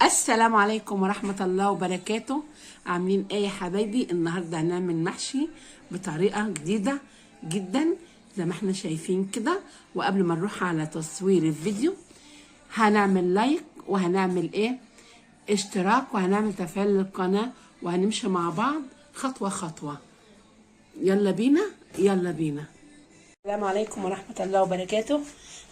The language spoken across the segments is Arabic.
السلام عليكم ورحمة الله وبركاته. عاملين ايه يا حبايبي؟ النهاردة هنعمل محشي بطريقة جديدة جدا زي ما احنا شايفين كده. وقبل ما نروح على تصوير الفيديو هنعمل لايك وهنعمل ايه اشتراك وهنعمل تفعيل للقناة وهنمشي مع بعض خطوة خطوة. يلا بينا يلا بينا. السلام عليكم ورحمة الله وبركاته.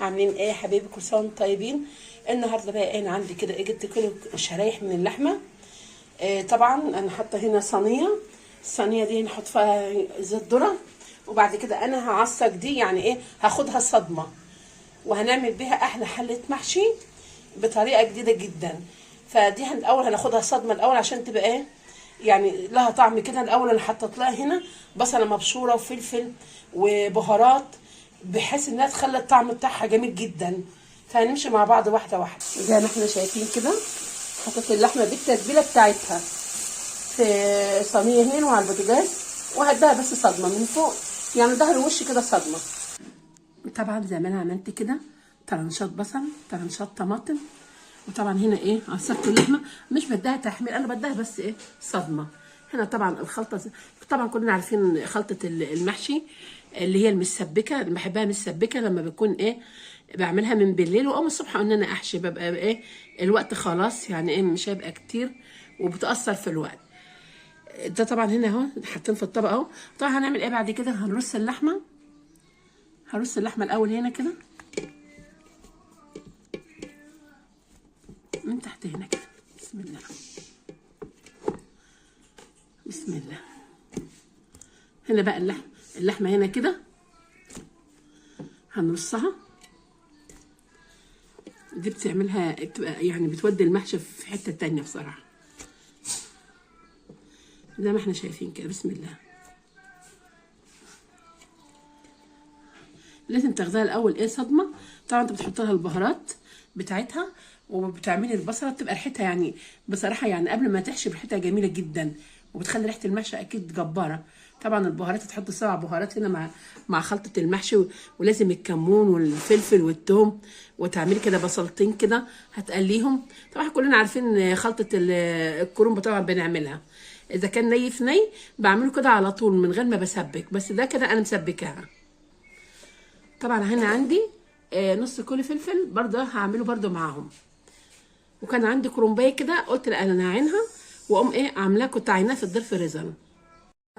عاملين ايه يا حبايبي؟ كل سنة وانتم طيبين. النهارده بقى انا عندي كده جبت كيلو شرايح من اللحمه. طبعا انا حاطه هنا صينيه. الصينيه دي نحط فيها زيت ذره، وبعد كده انا هعصق دي يعني ايه هاخدها صدمه، وهنعمل بيها احلى حله محشي بطريقه جديده جدا. فدي الاول هناخدها صدمه الاول عشان تبقى ايه يعني لها طعم كده. الاول انا حطيت لها هنا بصله مبشوره وفلفل وبهارات بحيث انها تخلي الطعم بتاعها جميل جدا. فهنمشي مع بعض واحده واحده زي ما احنا شايفين كده. حطيت اللحمه بالتتبيله بتاعتها في صينيه هنا وعلى البوتاجاز، وهديها بس صدمه من فوق يعني ظهر وش كده صدمه. طبعا زي ما انا عملت كده طرنشات بصل طرنشات طماطم. وطبعا هنا ايه عصرت اللحمه، مش بديها تحمير، انا بديها بس ايه صدمه. هنا طبعا الخلطه طبعا كلنا عارفين خلطه المحشي اللي هي المسبكه، اللي بحبها مسبكه لما بكون ايه بعملها من بالليل واقوم الصبح ان انا احشي ببقى ايه الوقت خلاص يعني ايه مش هيبقى كتير وبتاثر في الوقت. ده طبعا هنا اهو حاطين في الطبق اهو. طبعا هنعمل ايه بعد كده؟ هنرص اللحمه. هرص اللحمه الاول هنا كده من تحت هنا كده. بسم الله بسم الله. هنا بقى اللحمه هنا كده هنرصها. دي بتعملها بتبقى يعني بتودي المحشي في حته تانية بصراحه زي ما احنا شايفين كده. بسم الله. لازم تاخدها الاول ايه صدمه. طبعا انت بتحط لها البهارات بتاعتها وبتعملي البصله بتبقى ريحتها يعني بصراحه يعني قبل ما تحشي ريحتها جميله جدا وبتخلي ريحه المحشي اكيد جباره. طبعا البهارات تحط 7 بهارات هنا مع خلطه المحشي، ولازم الكمون والفلفل والثوم، وتعملي كده بصلتين كده هتقليهم. طبعا كلنا عارفين خلطه الكرنب طبعا بنعملها اذا كان ني في ني بعمله كده على طول من غير ما بسبك، بس ده كده انا مسبكاها. طبعا هنا عندي نص كيلو فلفل برضه هعمله برضه معاهم. وكان عندي كرنبايه كده قلت لا انا هعينها واقوم ايه عاملاها، كنت عيناها في الدير فريزر.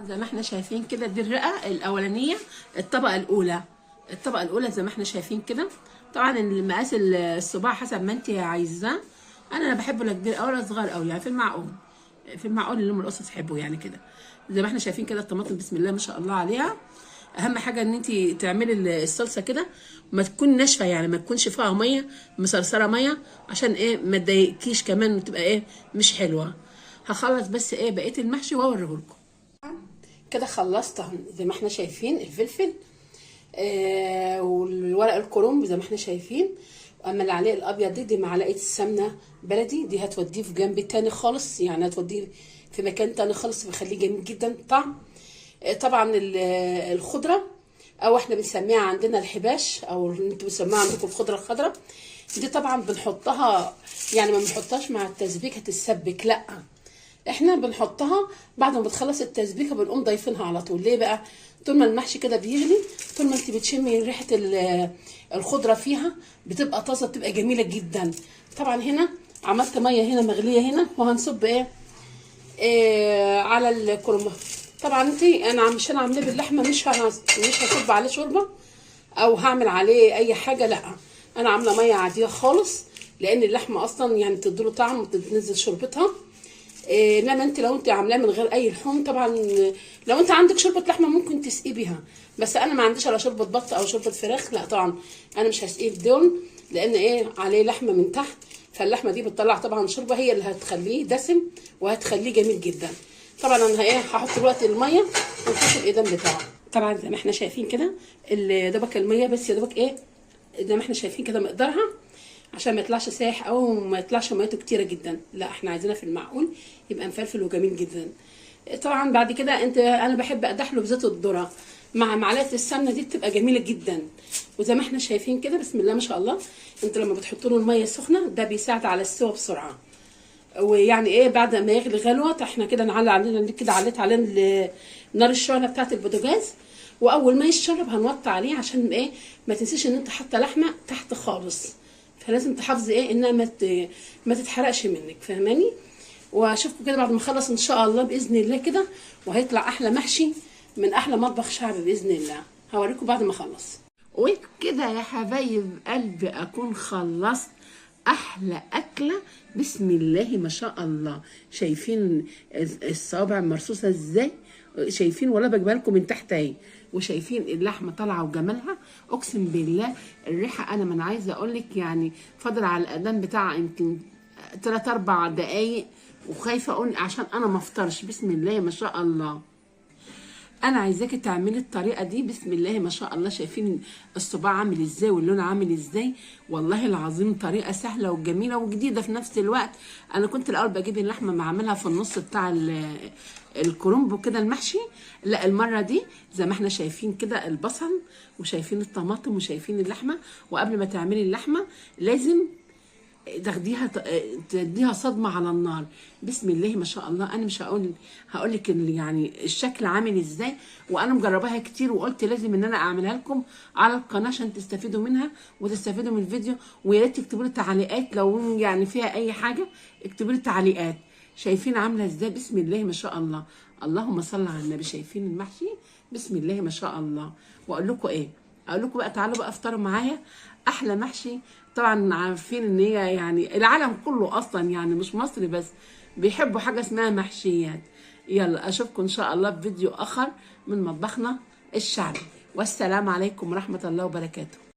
زي ما احنا شايفين كده دي الرئه الاولانيه الطبقه الاولى. الطبقه الاولى زي ما احنا شايفين كده. طبعا المقاس الصباع حسب ما انت عايزاه. انا بحبه لا كبير ولا صغير قوي يعني في المعقول، في المعقول اللي ام القصه تحبه يعني كده. زي ما احنا شايفين كده الطماطم بسم الله ما شاء الله عليها. اهم حاجه ان انت تعملي الصلصه كده ما تكون ناشفه يعني ما تكونش فيها ميه مسرسره ميه عشان ايه ما تضايقكيش كمان وتبقى ايه مش حلوه. هخلص بس ايه بقيه المحشي واوريه لكم. كده خلصت زي ما احنا شايفين الفلفل والورق الكرنب زي ما احنا شايفين. اما اللي عليه الابيض دي معلقه السمنه بلدي، دي هتوديه في جنب تاني خالص يعني هتوديه في مكان تاني خالص بيخليه جميل جدا طعم. طبعا الخضره او احنا بنسميها عندنا الحباش او انتوا بتسموها عندكم الخضره الخضراء، دي طبعا بنحطها يعني ما بنحطهاش مع التسبيكه تتسبك، لا احنا بنحطها بعد ما بتخلص التسبيكه بنقوم ضايفينها على طول. ليه بقى؟ طول ما المحشي كده بيغلي طول ما انت بتشمي ريحه الخضره فيها بتبقى طازه بتبقى جميله جدا. طبعا هنا عملت ميه هنا مغليه هنا وهنصب ايه على الكرنب. طبعا انا مش انا عاملاه باللحمه مش هصب عليه شوربه او هعمل عليه اي حاجه، لا انا عامله ميه عاديه خالص لان اللحمه اصلا يعني بتديله طعم وبتنزل شوربتها. انما انت لو انت عاملاه من غير اي لحوم طبعا لو انت عندك شوربه لحمه ممكن تسقيه بيها، بس انا ما عنديش الا شوربه بط او شوربه فراخ، لا طبعا انا مش هسقيه بدون لان ايه عليه لحمه من تحت، فاللحمه دي بتطلع طبعا شوربه هي اللي هتخليه دسم وهتخليه جميل جدا. طبعا انا ايه هحط دلوقتي الميه ونحط الايدام بتاعه. طبعا زي ما احنا شايفين كده دوبك الميه بس يا دوبك ايه زي ما احنا شايفين كده مقدارها عشان ما يطلعش سايح او ما يطلعش ميته كتيره جدا، لا احنا عايزينها في المعقول يبقى مفلفل وجميل جدا. طبعا بعد كده انا بحب اقدح له بزيت الذره مع معلقه السمنه دي بتبقى جميله جدا. وزي ما احنا شايفين كده بسم الله ما شاء الله انتوا لما بتحطوا له الميه السخنه ده بيساعد على السوا بسرعه. ويعني ايه بعد ما يغلي غلوه احنا كده نعلي علينا كده، عليت علينا نار الشعله بتاعت البوتاجاز، واول ما يشرب هنوطي عليه عشان ايه ما تنسيش ان انت حاطه لحمه تحت خالص، فلازم تحافظي ايه انها ما تتحرقش منك، فاهماني؟ واشوفكم كده بعد ما اخلص ان شاء الله باذن الله كده، وهيطلع احلى محشي من احلى مطبخ شعبي باذن الله. هوريكم بعد ما اخلص. وكده يا حبايب قلبي اكون خلصت احلى اكله. بسم الله ما شاء الله، شايفين الصوابع مرصوصه ازاي؟ شايفين ولا بجيبها لكم من تحت اهي، وشايفين اللحمه طالعه وجمالها. اقسم بالله الريحه انا ما عايزه اقول لك، يعني فاضل على الاذان بتاع يمكن 3 4 دقايق، وخايفه اقول عشان انا ما افطرش. بسم الله ما شاء الله. انا عايزاكي تعملي الطريقه دي بسم الله ما شاء الله. شايفين الصباع عامل ازاي واللون عامل ازاي؟ والله العظيم طريقه سهله وجميله وجديده في نفس الوقت. انا كنت الاول بجيب اللحمه معملها في النص بتاع الكرنب وكده المحشي، لا المره دي زي ما احنا شايفين كده البصل وشايفين الطماطم وشايفين اللحمه. وقبل ما تعملي اللحمه لازم تاخديها تديها صدمه على النار. بسم الله ما شاء الله. انا مش هقول لك يعني الشكل عامل ازاي، وانا مجرباها كتير وقلت لازم ان انا اعملها لكم على القناه عشان تستفيدوا منها وتستفيدوا من الفيديو. ويا ريت تكتبوا لي تعليقات لو يعني فيها اي حاجه، اكتبوا لي تعليقات. شايفين عامله ازاي؟ بسم الله ما شاء الله. اللهم صل على النبي. شايفين المحشي؟ بسم الله ما شاء الله. واقول لكم ايه؟ اقول لكم بقى تعالوا بقى افطروا معايا احلى محشي. طبعا عارفين ان هي يعني العالم كله اصلا يعني مش مصر بس بيحبوا حاجه اسمها محشيات. يلا اشوفكم ان شاء الله بفيديو اخر من مطبخنا الشعبي، والسلام عليكم ورحمه الله وبركاته.